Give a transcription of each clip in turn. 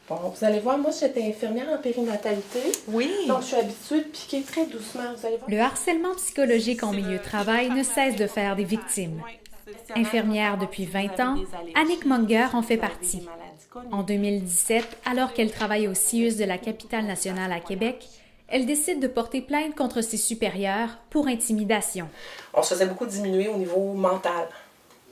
Bon, vous allez voir, moi, j'étais infirmière en périnatalité. Oui. Donc, je suis habituée de piquer très doucement, vous allez voir. Le harcèlement psychologique en milieu de travail ne cesse de faire des victimes. Infirmière depuis 20 ans, Annick Munger en fait partie. En 2017, alors qu'elle travaille au CIUS de la capitale nationale à Québec, elle décide de porter plainte contre ses supérieurs pour intimidation. On se faisait beaucoup diminuer au niveau mental.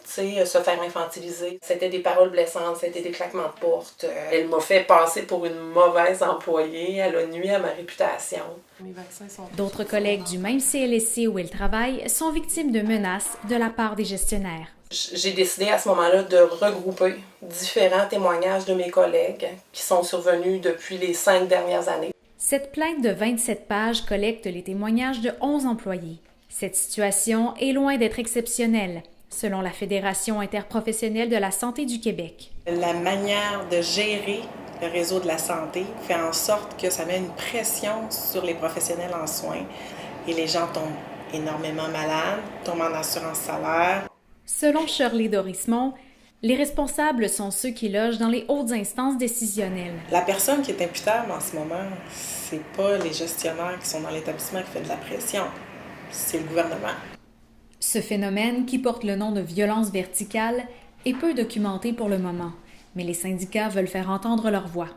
Tu sais, se faire infantiliser. C'était des paroles blessantes, c'était des claquements de porte. Elle m'a fait passer pour une mauvaise employée. Elle a nuit à ma réputation. D'autres collègues du même CLSC où elle travaille sont victimes de menaces de la part des gestionnaires. J'ai décidé à ce moment-là de regrouper différents témoignages de mes collègues qui sont survenus depuis les 5 dernières années. Cette plainte de 27 pages collecte les témoignages de 11 employés. Cette situation est loin d'être exceptionnelle, selon la Fédération interprofessionnelle de la santé du Québec. La manière de gérer le réseau de la santé fait en sorte que ça met une pression sur les professionnels en soins et les gens tombent énormément malades, tombent en assurance salaire. Selon Shirley Dorismont, les responsables sont ceux qui logent dans les hautes instances décisionnelles. La personne qui est imputable en ce moment, c'est pas les gestionnaires qui sont dans l'établissement qui fait de la pression, c'est le gouvernement. Ce phénomène, qui porte le nom de violence verticale, est peu documenté pour le moment, mais les syndicats veulent faire entendre leur voix.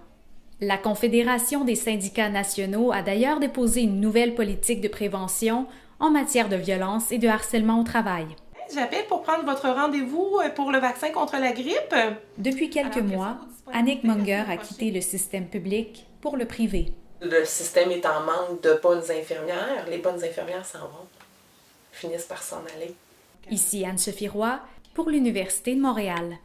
La Confédération des syndicats nationaux a d'ailleurs déposé une nouvelle politique de prévention en matière de violence et de harcèlement au travail. J'appelle pour prendre votre rendez-vous pour le vaccin contre la grippe. Depuis quelques mois, Annick Munger a quitté le système public pour le privé. Le système est en manque de bonnes infirmières. Les bonnes infirmières s'en vont, finissent par s'en aller. Ici Anne-Sophie Roy pour l'Université de Montréal.